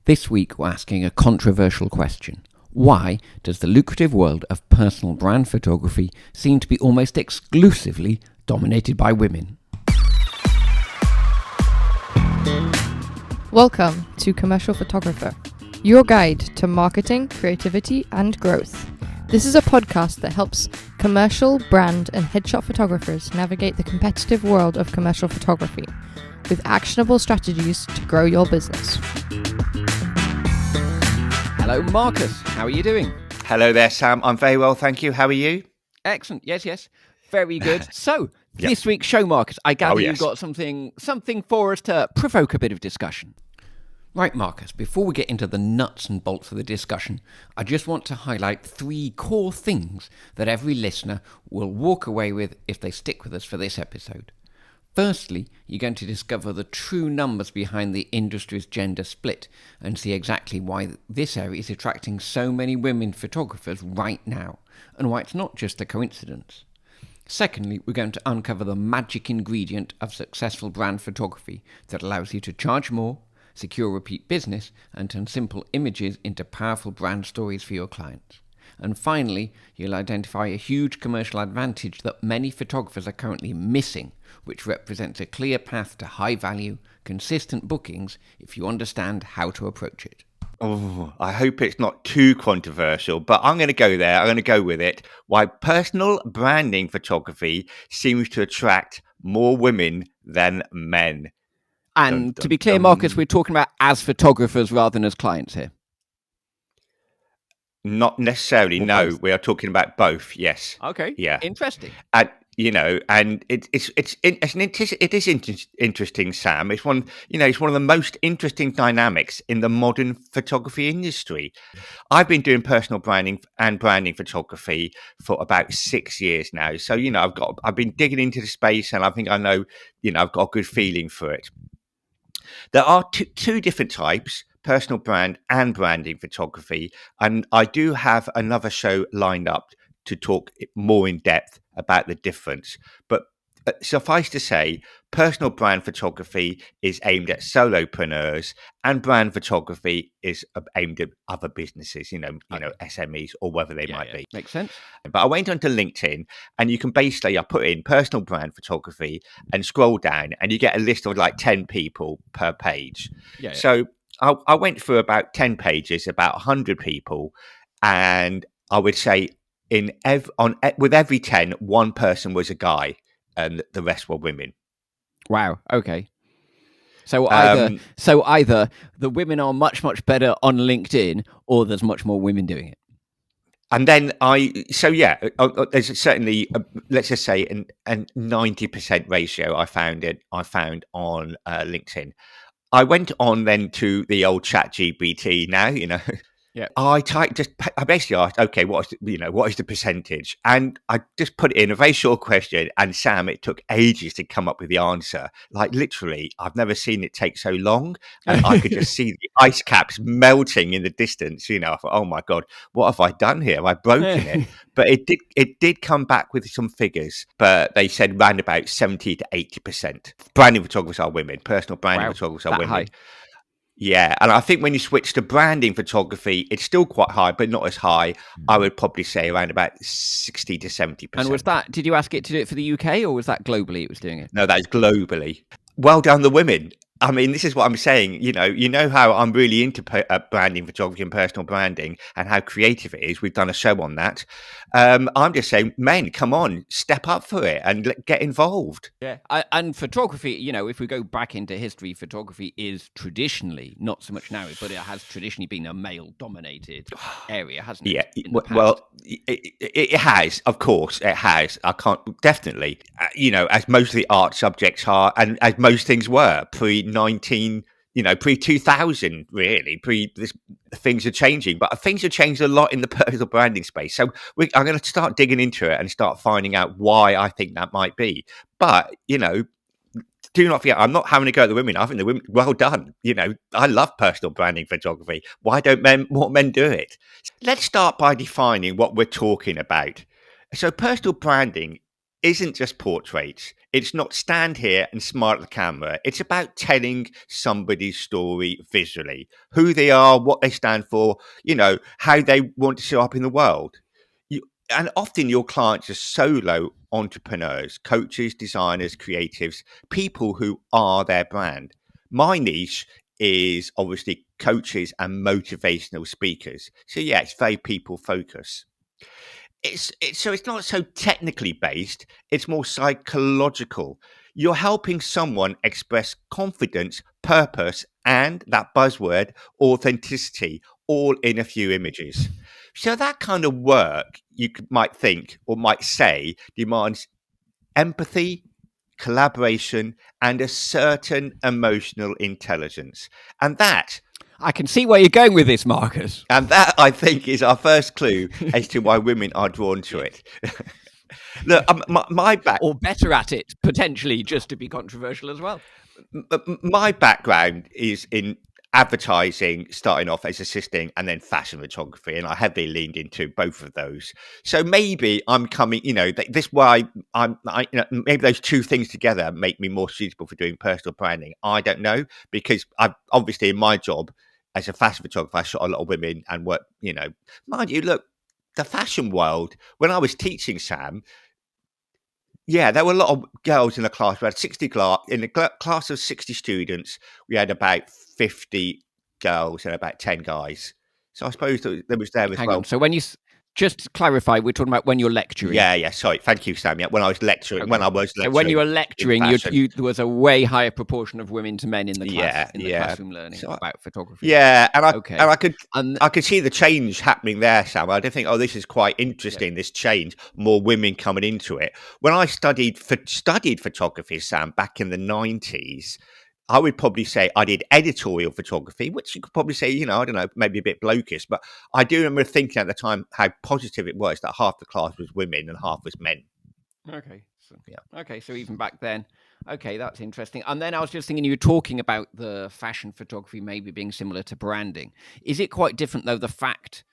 This week we're asking a controversial question. Why does the lucrative world of personal brand photography seem to be almost exclusively dominated by women? Welcome to Commercial Photographer, your guide to marketing, creativity, and growth. This is a podcast that helps commercial, brand, and headshot photographers navigate the competitive world of commercial photography with actionable strategies to grow your business. Hello Marcus, how are you doing? Hello there, Sam. I'm very well, thank you. How are you? Excellent, yes. Very good. So, this week's show, Marcus, I gather you've got something for us to provoke a bit of discussion. Right, Marcus, before we get into the nuts and bolts of the discussion, I just want to highlight 3 core things that every listener will walk away with if they stick with us for this episode. Firstly, you're going to discover the true numbers behind the industry's gender split and see exactly why this area is attracting so many women photographers right now, and why it's not just a coincidence. Secondly, we're going to uncover the magic ingredient of successful brand photography that allows you to charge more, secure repeat business, and turn simple images into powerful brand stories for your clients. And finally, you'll identify a huge commercial advantage that many photographers are currently missing, which represents a clear path to high-value, consistent bookings if you understand how to approach it. Oh, I hope it's not too controversial, but I'm going to go there. I'm going to go with it. Why personal branding photography seems to attract more women than men. And to be clear, Marcus, we're talking about as photographers rather than as clients here. Not necessarily. Or no, both. we are talking about both. Yes. Okay. Yeah. Interesting. And it is interesting, Sam. It's one of the most interesting dynamics in the modern photography industry. I've been doing personal branding and branding photography for about 6 years now. So, I've been digging into the space, and I think I know, I've got a good feeling for it. There are two different types, personal brand and branding photography. And I do have another show lined up to talk more in depth about the difference. But suffice to say, personal brand photography is aimed at solopreneurs, and brand photography is aimed at other businesses, SMEs or whatever they might be. Makes sense. But I went onto LinkedIn, and you can basically, I put in personal brand photography and scroll down, and you get a list of like 10 people per page. So I went through about 10 pages, about 100 people, and I would say with every 10, one person was a guy, and the rest were women. Wow. Okay. So either the women are much better on LinkedIn, or there's much more women doing it. And then there's certainly let's just say a 90% ratio I found on LinkedIn. I went on then to the old ChatGPT now, Yeah. I basically asked, okay, what is the percentage? And I just put it in a very short question, and Sam, it took ages to come up with the answer. Like literally, I've never seen it take so long, and I could just see the ice caps melting in the distance. I thought, oh my God, what have I done here? Have I broken it? But it did come back with some figures, but they said around about 70 to 80%. Branding photographers are women. Personal branding photographers are women. High. Yeah, and I think when you switch to branding photography, it's still quite high, but not as high. I would probably say around about 60 to 70%. And did you ask it to do it for the UK, or was that globally it was doing it? No, that is globally. Well done, the women. I mean, this is what I'm saying. You know how I'm really into branding photography and personal branding, and how creative it is. We've done a show on that. I'm just saying, men, come on, step up for it and get involved. Yeah, and photography, if we go back into history, photography is traditionally, not so much now, but it has traditionally been a male-dominated area, hasn't it? It has, of course, it has. I can't definitely, as most of the art subjects are, and as most things were pre-2000, really. Things are changing, but things have changed a lot in the personal branding space. So I'm going to start digging into it and start finding out why I think that might be. But, do not forget, I'm not having to go at the women. I think the women, well done. I love personal branding photography. Why don't more men do it? Let's start by defining what we're talking about. So personal branding isn't just portraits. It's not stand here and smile at the camera. It's about telling somebody's story visually, who they are, what they stand for, how they want to show up in the world. And often your clients are solo entrepreneurs, coaches, designers, creatives, people who are their brand. My niche is obviously coaches and motivational speakers. So yeah, it's very people focused. So it's not so technically based, it's more psychological. You're helping someone express confidence, purpose, and that buzzword, authenticity, all in a few images. So that kind of work, might think or might say, demands empathy, collaboration, and a certain emotional intelligence. And that I can see where you're going with this, Marcus. And that, I think, is our first clue as to why women are drawn to it. Look, my back, or better at it, potentially, just to be controversial as well. My background is in advertising, starting off as assisting, and then fashion photography, and I heavily leaned into both of those. So maybe I'm coming, this why maybe those two things together make me more suitable for doing personal branding. I don't know, because I've obviously in my job as a fashion photographer, I shot a lot of women and work, mind you, look, the fashion world, when I was teaching, Sam, yeah, there were a lot of girls in the class. We had 60 in the class of 60 students. We had about 50 girls and about 10 guys. So I suppose there was there as Hang well. on. So when you just to clarify, we're talking about when you're lecturing. Yeah. Sorry, thank you, Sam. Yeah, when I was lecturing, so when you were lecturing, there was a way higher proportion of women to men in the class, the classroom learning about photography. Yeah, and I could see the change happening there, Sam. I did think, this is quite interesting. This change, more women coming into it. When I studied photography, Sam, back in the 90s. I would probably say I did editorial photography, which you could probably say, I don't know, maybe a bit blokish, but I do remember thinking at the time how positive it was that half the class was women and half was men. Okay. So, okay. So even back then, okay, that's interesting. And then I was just thinking, you were talking about the fashion photography maybe being similar to branding. Is it quite different though? The fact,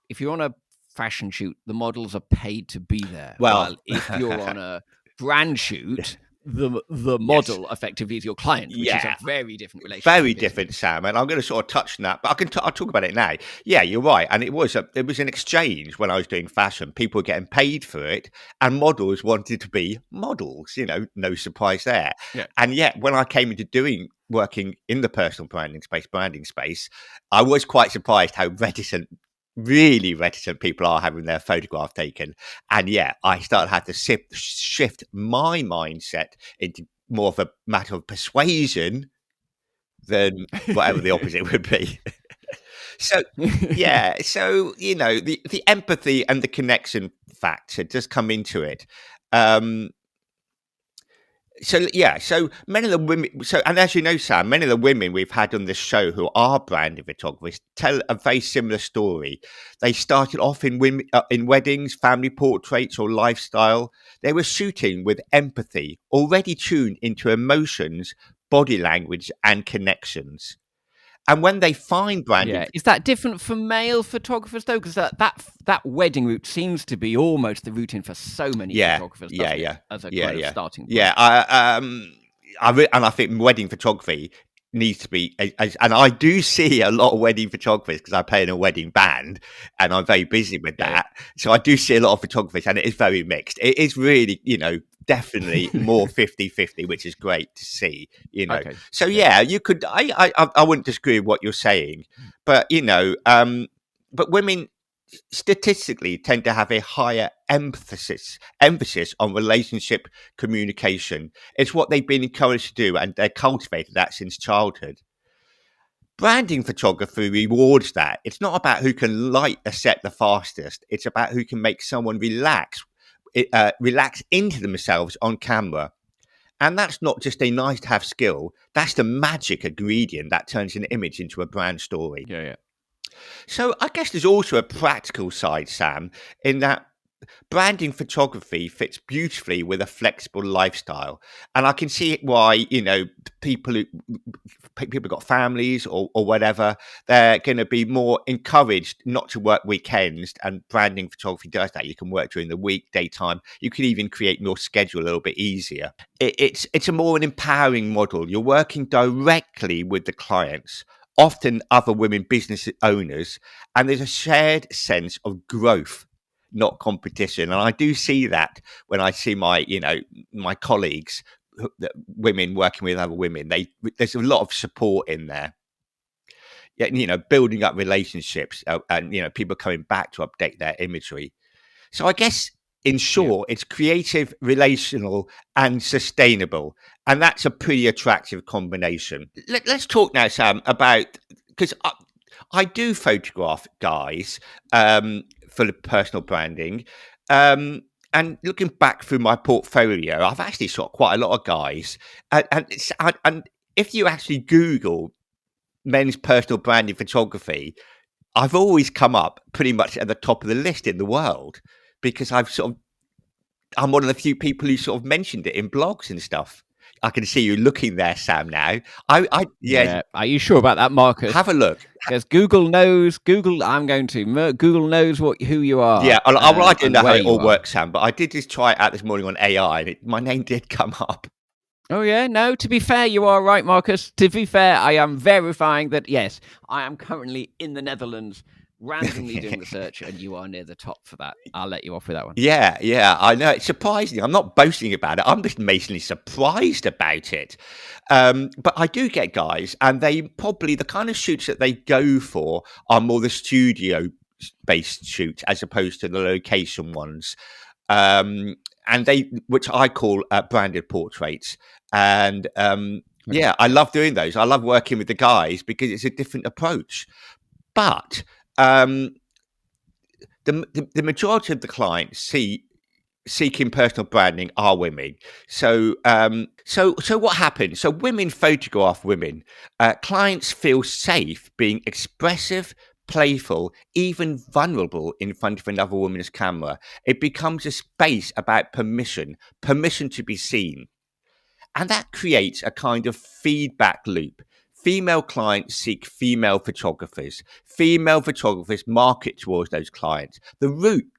if you're on a fashion shoot, the models are paid to be there. Well, if you're on a brand shoot, the model effectively is your client, which is a very different relationship. Very different, Sam. And I'm going to sort of touch on that, but I'll talk about it now. Yeah, you're right. And it was an exchange when I was doing fashion. People were getting paid for it, and models wanted to be models. No surprise there. Yeah. And yet, when I came into working in the personal branding space, I was quite surprised how really reticent people are having their photograph taken. And I started having to shift my mindset into more of a matter of persuasion than whatever the opposite would be. So the empathy and the connection factor does come into it. So many of the women. And as you know, Sam, many of the women we've had on this show who are branding photographers tell a very similar story. They started off in weddings, family portraits, or lifestyle. They were shooting with empathy, already tuned into emotions, body language, and connections. And when they find branding, is that different for male photographers though? Because that wedding route seems to be almost the routine for so many photographers. As a kind of starting point. And I think wedding photography needs to be, and I do see a lot of wedding photographers because I play in a wedding band and I'm very busy with that. So I do see a lot of photographers, and it is very mixed. It is really, definitely more 50-50, which is great to see, So you could, I wouldn't disagree with what you're saying, but but women statistically tend to have a higher emphasis on relationship communication. It's what they've been encouraged to do, and they're cultivated that since childhood. Branding photography rewards that. It's not about who can light a set the fastest. It's about who can make someone relax into themselves on camera. And that's not just a nice to have skill. That's the magic ingredient that turns an image into a brand story. Yeah. So I guess there's also a practical side, Sam, in that branding photography fits beautifully with a flexible lifestyle, and I can see why people got families or whatever, they're going to be more encouraged not to work weekends, and branding photography does that. You can work during the week, daytime. You can even create your schedule a little bit easier. It's a more an empowering model. You're working directly with the clients, often other women business owners, and there's a shared sense of growth, not competition. And I do see that when I see my colleagues, women working with other women. There's a lot of support in there. Yeah, building up relationships, and people coming back to update their imagery. So I guess in short, it's creative, relational, and sustainable, and that's a pretty attractive combination. Let's talk now, Sam, about, because I do photograph guys for the personal branding. And looking back through my portfolio, I've actually shot quite a lot of guys. And if you actually Google men's personal branding photography, I've always come up pretty much at the top of the list in the world, because I'm one of the few people who sort of mentioned it in blogs and stuff. I can see you looking there, Sam. Now, yeah. Are you sure about that, Marcus? Have a look. Because Google knows. Google knows who you are. Yeah, I didn't know how it all works, Sam, but I did just try it out this morning on AI, and my name did come up. Oh, yeah? No, to be fair, you are right, Marcus. To be fair, I am verifying that, yes, I am currently in the Netherlands, randomly doing the search, and you are near the top for that. I'll let you off with that one. Yeah, I know. It's surprising. I'm not boasting about it. I'm just amazingly surprised about it. But I do get guys, and they probably, the kind of shoots that they go for are more the studio-based shoots as opposed to the location ones. And which I call branded portraits. And yeah, I love doing those. I love working with the guys because it's a different approach. But the majority of the clients seeking personal branding are women. So what happens? So women photograph women. Clients feel safe being expressive, playful, even vulnerable in front of another woman's camera. It becomes a space about permission to be seen. And that creates a kind of feedback loop. Female clients seek female photographers. Female photographers market towards those clients. The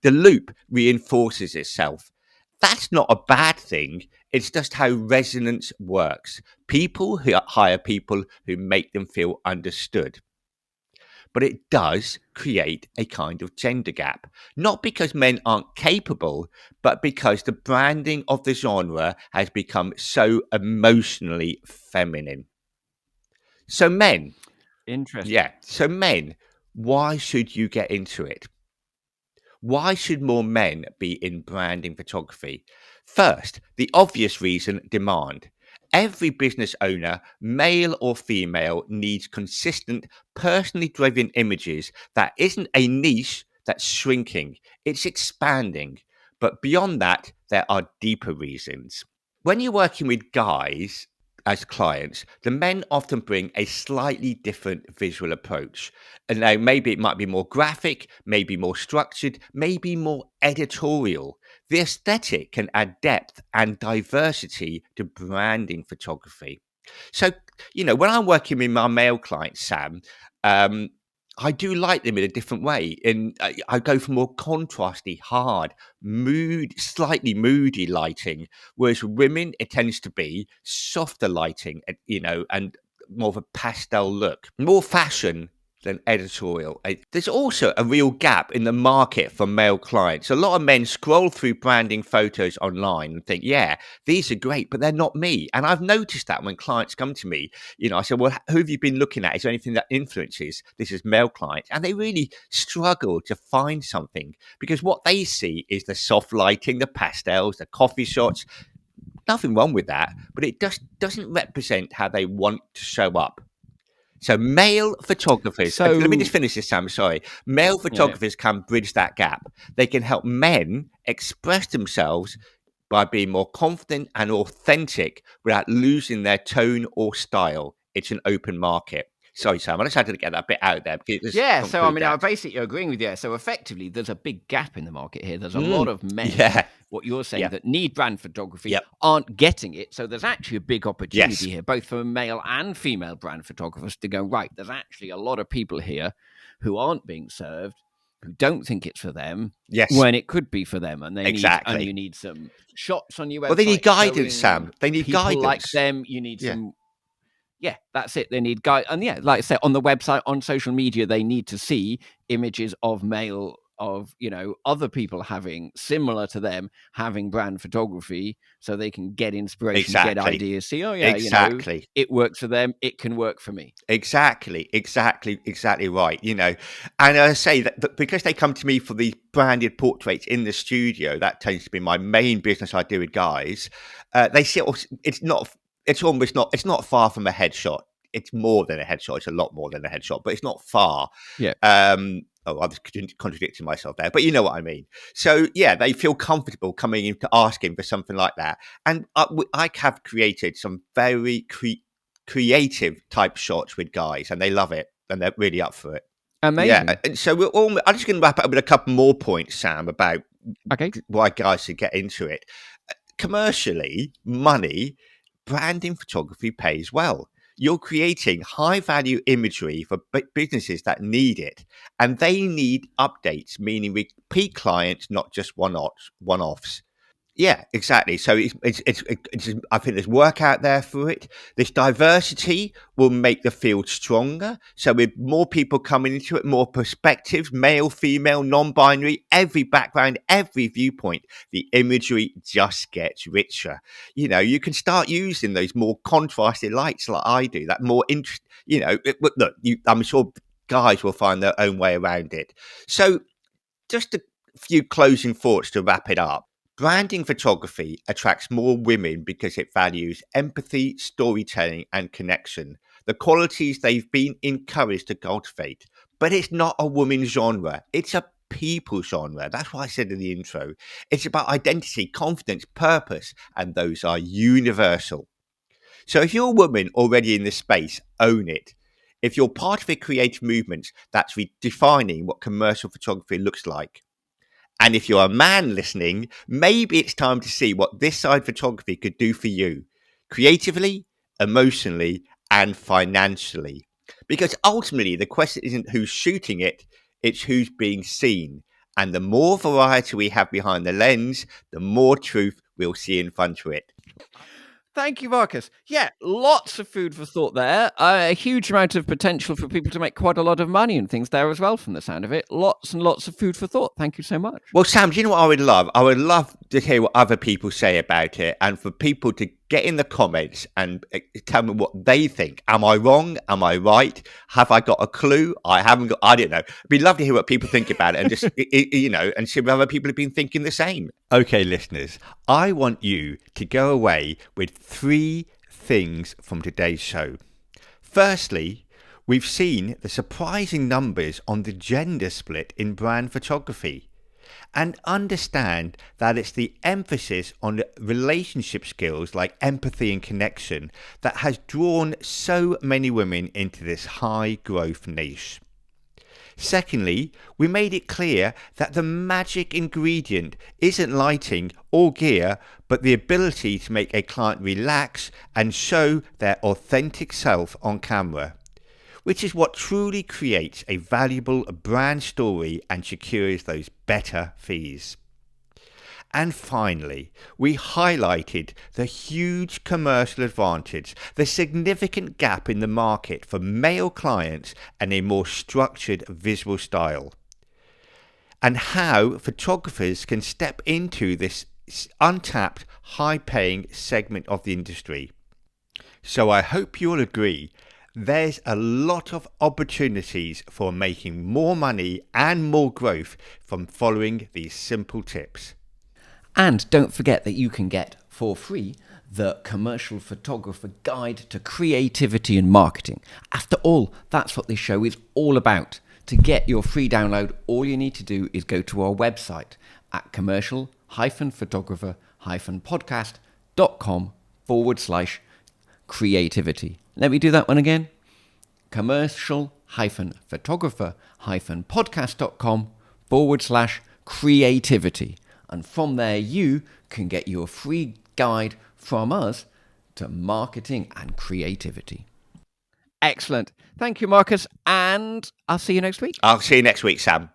loop reinforces itself. That's not a bad thing. It's just how resonance works. People who hire people who make them feel understood. But it does create a kind of gender gap, not because men aren't capable, but because the branding of the genre has become so emotionally feminine. So men, Interesting. yeah. So men, why should you get into it? Why should more men be in branding photography? First, the obvious reason: demand. Every business owner, male or female, needs consistent, personally driven images. That isn't a niche that's shrinking, it's expanding. But beyond that, there are deeper reasons. When you're working with guys as clients, the men often bring a slightly different visual approach. And now maybe it might be more graphic, maybe more structured, maybe more editorial. The aesthetic can add depth and diversity to branding photography. So, when I'm working with my male clients, Sam, I do like them in a different way. And I go for more contrasty, hard, slightly moody lighting. Whereas with women, it tends to be softer lighting, and more of a pastel look, more fashion than editorial. There's also a real gap in the market for male clients. A lot of men scroll through branding photos online and think, yeah, these are great, but they're not me. And I've noticed that when clients come to me, I said, well, who have you been looking at? Is there anything that influences this is male clients? And they really struggle to find something, because what they see is the soft lighting, the pastels, the coffee shots. Nothing wrong with that, but it just doesn't represent how they want to show up. So male photographers, let me just finish this, Sam, sorry. Male photographers can bridge that gap. They can help men express themselves by being more confident and authentic without losing their tone or style. It's an open market. Sorry, Sam, I just had to get that bit out there. Yeah, so I mean, I'm basically agreeing with you. So effectively, there's a big gap in the market here. There's a lot of men, what you're saying, that need brand photography aren't getting it. So there's actually a big opportunity here, both for male and female brand photographers to go, right, there's actually a lot of people here who aren't being served, who don't think it's for them, when it could be for them. And they need, and you need some shots on your website. Well, they need guidance, Sam. They need people guidance. like them. You need some... Yeah, that's it. They need guide, and like I said, on the website, on social media, they need to see images of other people having similar to them having brand photography, so they can get inspiration, get ideas, see, it works for them, it can work for me. Exactly right. And I say that because they come to me for the branded portraits in the studio, that tends to be my main business I do with guys. They see it's not far from a headshot. It's more than a headshot. It's a lot more than a headshot, but it's not far. Yeah. I was contradicting myself there, but you know what I mean. So yeah, they feel comfortable coming in to asking for something like that. And I have created some very creative type shots with guys, and they love it, and they're really up for it. Amazing. Yeah. And so I'm just going to wrap up with a couple more points, Sam, about why guys should get into it. Commercially, branding photography pays well. You're creating high-value imagery for businesses that need it, and they need updates, meaning repeat clients, not just one-offs. Yeah, exactly. So it's I think there's work out there for it. This diversity will make the field stronger. So with more people coming into it, more perspectives, male, female, non-binary, every background, every viewpoint, the imagery just gets richer. You can start using those more contrasted lights like I do, that more interest, look, I'm sure guys will find their own way around it. So just a few closing thoughts to wrap it up. Branding photography attracts more women because it values empathy, storytelling, and connection, the qualities they've been encouraged to cultivate. But it's not a women's genre. It's a people genre. That's what I said in the intro. It's about identity, confidence, purpose, and those are universal. So if you're a woman already in this space, own it. If you're part of a creative movement that's redefining what commercial photography looks like. And if you're a man listening, maybe it's time to see what this side photography could do for you, creatively, emotionally, and financially. Because ultimately, the question isn't who's shooting it, it's who's being seen. And the more variety we have behind the lens, the more truth we'll see in front of it. Thank you, Marcus. Yeah, lots of food for thought there. A huge amount of potential for people to make quite a lot of money and things there as well, from the sound of it. Lots and lots of food for thought. Thank you so much. Well, Sam, do you know what I would love? I would love to hear what other people say about it, and for people to get in the comments and tell me what they think. Am I wrong? Am I right? Have I got a clue? I don't know. It'd be lovely to hear what people think about it, and just, and see if other people have been thinking the same. Okay, listeners, I want you to go away with 3 things from today's show. Firstly, we've seen the surprising numbers on the gender split in brand photography. And understand that it's the emphasis on relationship skills like empathy and connection that has drawn so many women into this high growth niche. Secondly, we made it clear that the magic ingredient isn't lighting or gear, but the ability to make a client relax and show their authentic self on camera, which is what truly creates a valuable brand story and secures those better fees. And finally, we highlighted the huge commercial advantage, the significant gap in the market for male clients and a more structured visual style, and how photographers can step into this untapped, high-paying segment of the industry. So I hope you'll agree there's a lot of opportunities for making more money and more growth from following these simple tips. And don't forget that you can get for free the Commercial Photographer Guide to Creativity and Marketing. After all, that's what this show is all about. To get your free download, all you need to do is go to our website at commercial-photographer-podcast.com/creativity. Let me do that one again. commercial-photographer-podcast.com/creativity. And from there, you can get your free guide from us to marketing and creativity. Excellent. Thank you, Marcus. And I'll see you next week. I'll see you next week, Sam.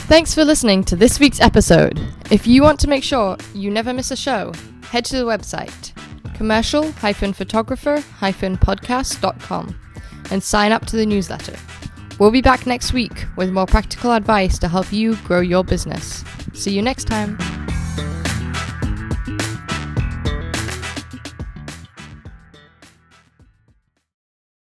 Thanks for listening to this week's episode. If you want to make sure you never miss a show, head to the website commercial-photographer-podcast.com and sign up to the newsletter. We'll be back next week with more practical advice to help you grow your business. See you next time.